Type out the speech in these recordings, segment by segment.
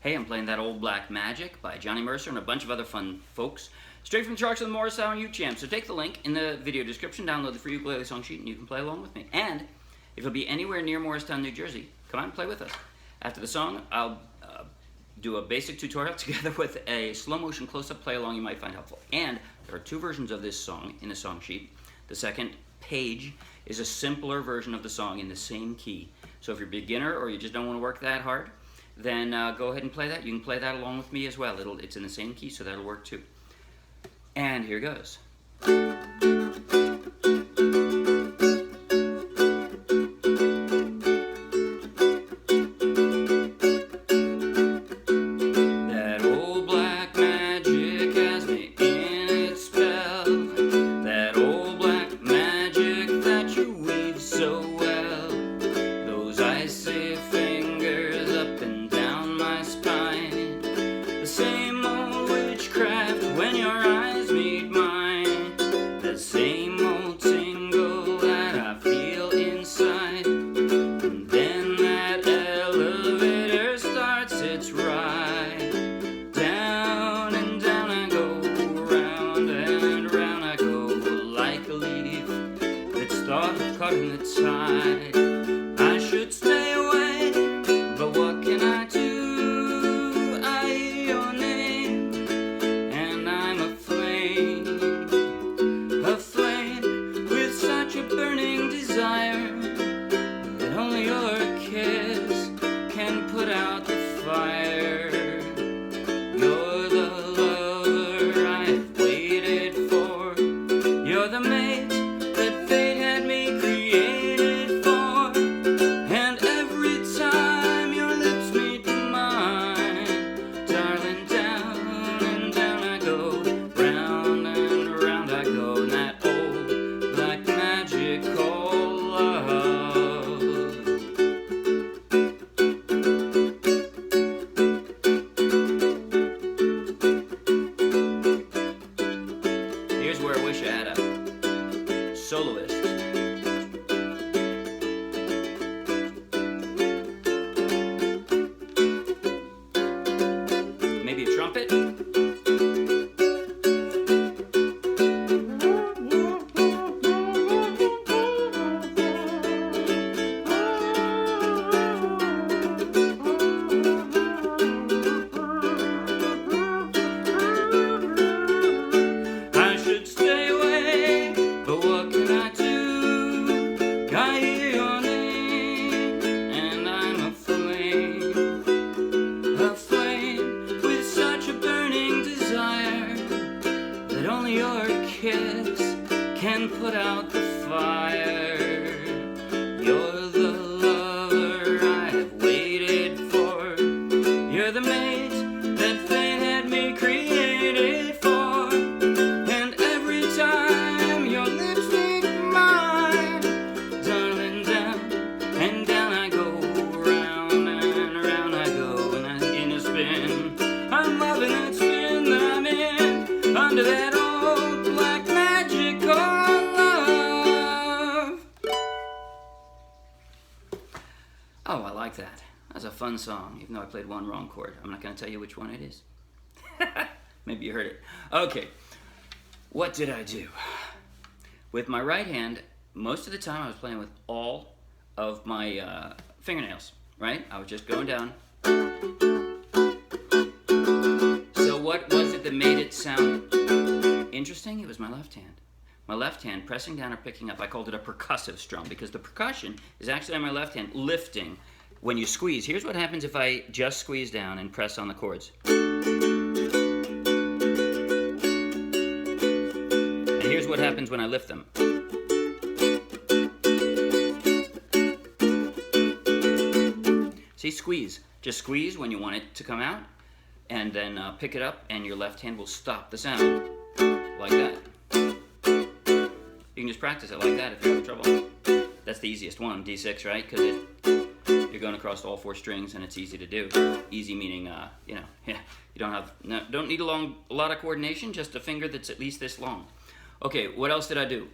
Hey, I'm playing That Old Black Magic by Johny Mercer and a bunch of other fun folks, straight from the charts of the Morristown UTM. So take the link in the video description, download the free ukulele song sheet, and you can play along with me. And if you'll be anywhere near Morristown, New Jersey, come on and play with us. After the song, I'll do a basic tutorial together with a slow motion close-up play along you might find helpful. And there are two versions of this song in the song sheet. The second page is a simpler version of the song in the same key. So if you're a beginner or you just don't want to work that hard, then go ahead and play that. You can play that along with me as well. It's in the same key, so that'll work too. And here goes. That old black magic has me in its spell. That old black magic that you weave so well. Those icy fingers up and down my spine. The same old witchcraft when your eyes meet mine. The same old tingle that I feel inside. And then that elevator starts its ride. Down and down I go, round and round I go, like a leaf that's caught in the tide. I should stay away, but what can I do? I hear your name, and I'm aflame with such a burning desire that only your kiss can put out the fire. You're the lover I've waited for. You're the mate that fate had me created for. And every time your lips meet mine, darling, down and down I go, round and round I go, in that old black magic called love. Here's where I wish I had a soloist. Maybe a trumpet? I should stay away, but what can I do? I hear your name, and I'm aflame with such a burning desire that only your kiss can put out the fire. You're the lover I have waited for. You're the mate that fate had me created for. And every time your lips meet mine, darling, down and down I go, round and round I go, and in a spin. I'm loving that spin that I'm in, under that old black magic called love. Oh, I like that. That's a fun song, even though I played one wrong chord. I'm not going to tell you which one it is. Maybe you heard it. Okay, what did I do? With my right hand, most of the time I was playing with all of my fingernails, right? I was just going down. So what was it that made it sound interesting? It was my left hand. My left hand pressing down or picking up. I called it a percussive strum because the percussion is actually on my left hand lifting when you squeeze. Here's what happens if I just squeeze down and press on the chords. And here's what happens when I lift them. See, squeeze. Just squeeze when you want it to come out, and then pick it up, and your left hand will stop the sound. Like that. You can just practice it like that if you have trouble. That's the easiest one, D6, right? Because you're going across all four strings, and it's easy to do. Easy meaning, you know, you don't need a lot of coordination, just a finger that's at least this long. Okay, what else did I do?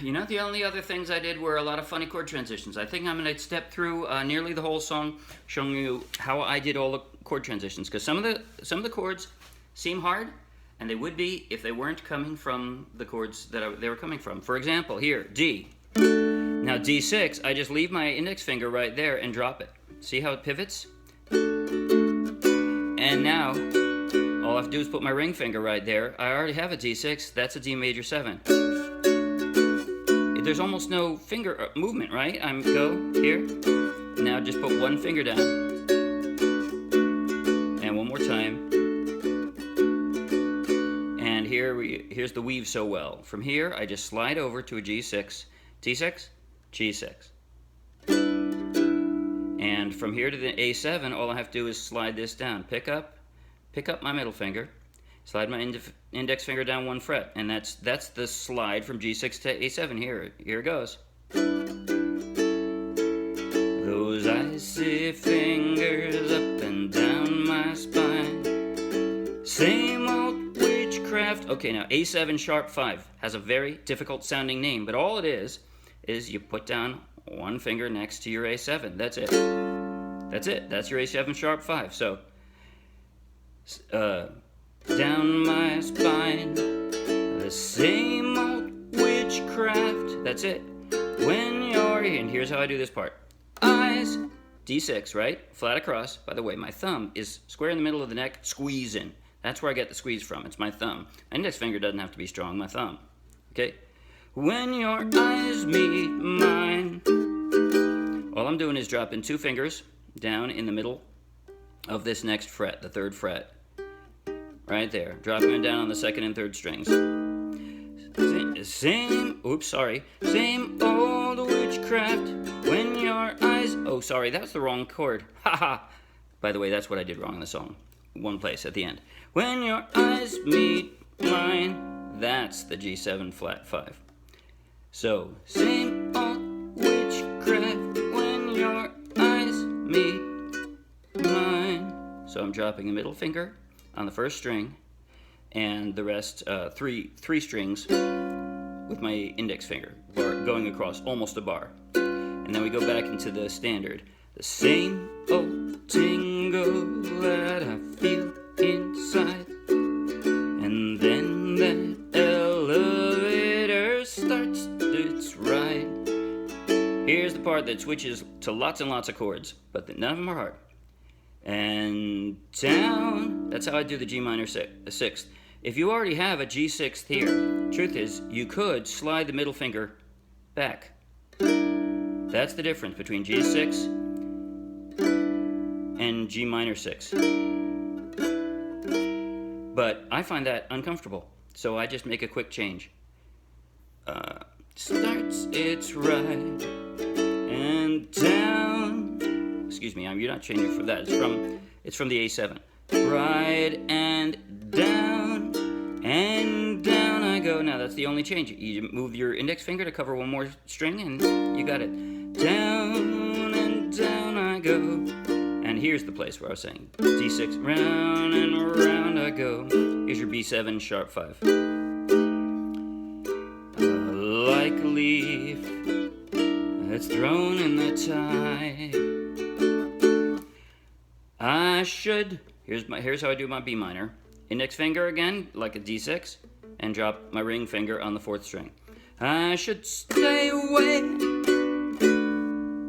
You know, the only other things I did were a lot of funny chord transitions. I think I'm going to step through nearly the whole song, showing you how I did all the chord transitions. Because some of the chords seem hard, and they would be if they weren't coming from the chords that they were coming from. For example, here, D. Now D6, I just leave my index finger right there and drop it. See how it pivots? And now, all I have to do is put my ring finger right there. I already have a D6, that's a D major 7. There's almost no finger movement, right? I'm go here, now just put one finger down. And one more time. And here's the weave so well. From here, I just slide over to a G6, T6, G6. And from here to the A7, all I have to do is slide this down. Pick up my middle finger, slide my index finger down 1 fret, and that's the slide from G6 to A7. Here it goes. Those icy fingers up and down my spine. Same old witchcraft. Okay, now A7 sharp 5 has a very difficult sounding name, but all it is you put down one finger next to your A7. That's it. That's it. That's your A7 sharp 5. So, down my spine, the same old witchcraft. That's it. When you're, and here's how I do this part. Eyes, D6, right? Flat across. By the way, my thumb is square in the middle of the neck, squeeze in. That's where I get the squeeze from. It's my thumb. My index finger doesn't have to be strong, my thumb. Okay? When your eyes meet mine, all I'm doing is dropping 2 fingers down in the middle of this next fret, the 3rd fret. Right there. Dropping it down on the 2nd and 3rd strings. Same old witchcraft when your eyes... Oh, sorry, that's the wrong chord. Haha. By the way, that's what I did wrong in the song. One place at the end. When your eyes meet mine, that's the G7 flat 5. So, same old witchcraft when your eyes meet mine. So I'm dropping the middle finger on the 1st string, and the rest, three strings with my index finger, going across almost a bar. And then we go back into the standard. The same old tingle that I feel inside. And then that elevator starts its ride. Here's the part that switches to lots and lots of chords, but none of them are hard. And down, that's how I do the G minor 6th. If you already have a G6th here, truth is, you could slide the middle finger back. That's the difference between G6 and G minor 6. But I find that uncomfortable, so I just make a quick change. Starts its ride and down. Excuse me, you're not changing from that. It's from the A7. Ride and down I go. Now that's the only change. You move your index finger to cover one more string, and you got it. Down and down I go. And here's the place where I was saying D6, round and round I go. Here's your B7 sharp 5. Like a leaf that's thrown in the tide. Here's how I do my B minor. Index finger again, like a D6, and drop my ring finger on the 4th string. I should stay away.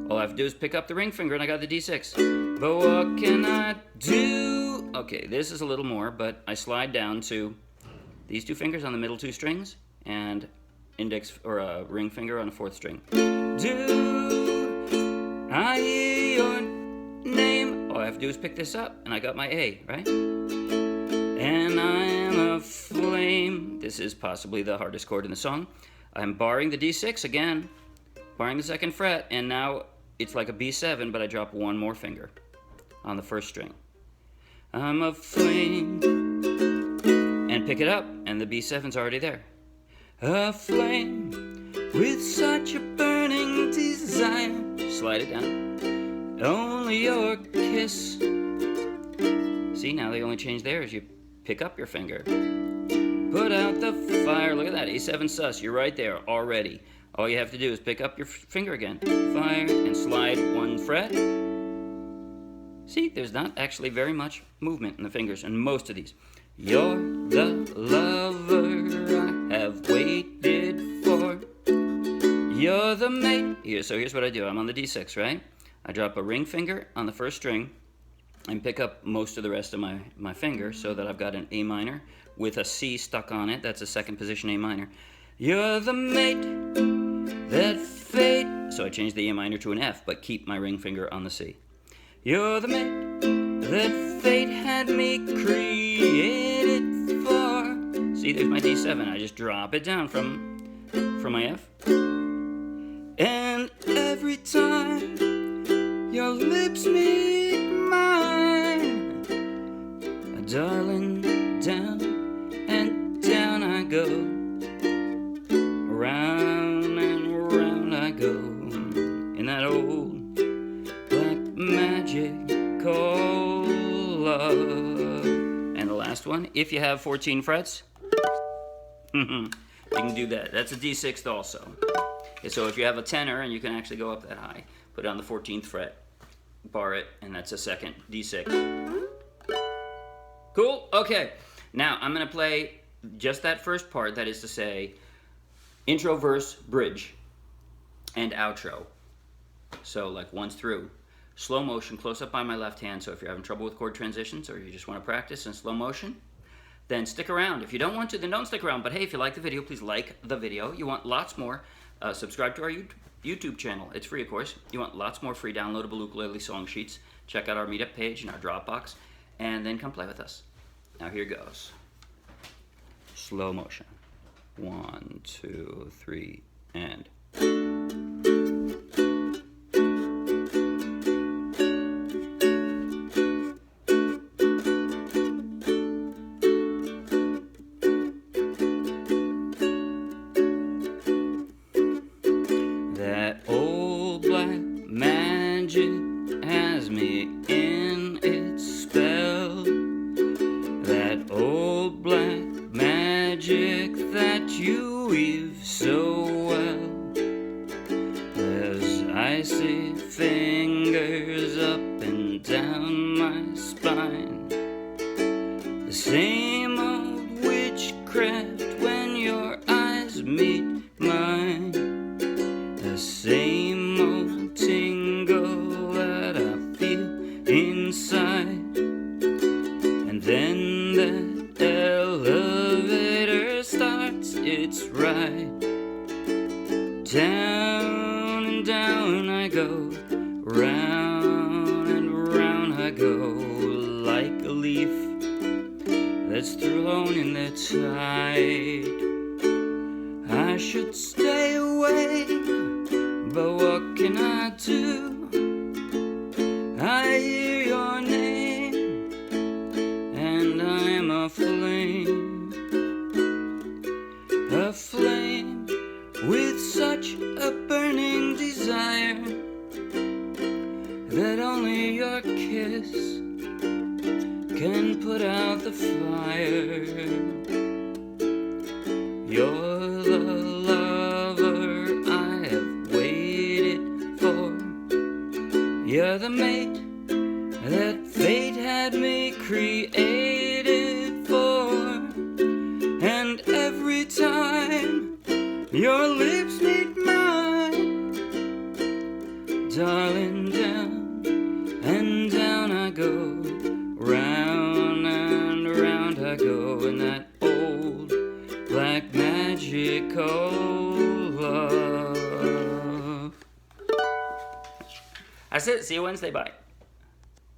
All I have to do is pick up the ring finger and I got the D6. But what can I do? Okay, this is a little more, but I slide down to these 2 fingers on the middle 2 strings and index or a ring finger on the 4th string. Do I hear your name? All I have to do is pick this up and I got my A, right? And I am aflame. This is possibly the hardest chord in the song. I'm barring the D6 again, barring the 2nd fret, and now it's like a B7, but I drop one more finger on the 1st string. I'm aflame, and pick it up, and the B7's already there. Aflame with such a burning desire. Slide it down. Only your kiss. See, now the only change there is you pick up your finger. Put out the fire. Look at that, A7 sus. You're right there already. All you have to do is pick up your finger again, fire, and slide 1 fret. See, there's not actually very much movement in the fingers in most of these. You're the lover I have waited for. You're the mate. So here's what I do. I'm on the D6, right? I drop a ring finger on the first string and pick up most of the rest of my finger so that I've got an A minor with a C stuck on it. That's a second position A minor. You're the mate that fate... So I change the A minor to an F, but keep my ring finger on the C. You're the mate that fate had me created for. See, there's my D7. I just drop it down from my F. And every time your lips meet mine, darling, down and down I go. Round and round I go. In that old black magic called love. And the last one, if you have 14 frets, you can do that. That's a D6th also. So if you have a tenor and you can actually go up that high, put it on the 14th fret, bar it, and that's a second D6. Cool? Okay. Now I'm going to play just that first part, that is to say, intro, verse, bridge, and outro. So like 1 through. Slow motion, close up by my left hand, so if you're having trouble with chord transitions or you just want to practice in slow motion, then stick around. If you don't want to, then don't stick around. But hey, if you like the video, please like the video. You want lots more, subscribe to our YouTube channel. It's free, of course. You want lots more free downloadable ukulele song sheets. Check out our meetup page and our Dropbox, and then come play with us. Now here goes. Slow motion. 1, 2, 3, and... That old black magic has me in its spell. That old black magic that you weave so well. There's icy fingers up and down my spine. The same old witchcraft when your eyes meet mine. The same old tingle that I feel inside. And then that elevator starts its ride. Down and down I go, round and round I go, like a leaf that's thrown in the tide. I should stay away, but what can I do? I hear your name, and I'm aflame. Aflame with such a burning desire that only your kiss can put out the fire. You're the lover I have waited for. You're the mate that fate had me created for. And every time your lips meet mine, darling, down and down I go. Round and round I go in that old black magical love. That's it. See you Wednesday. Bye.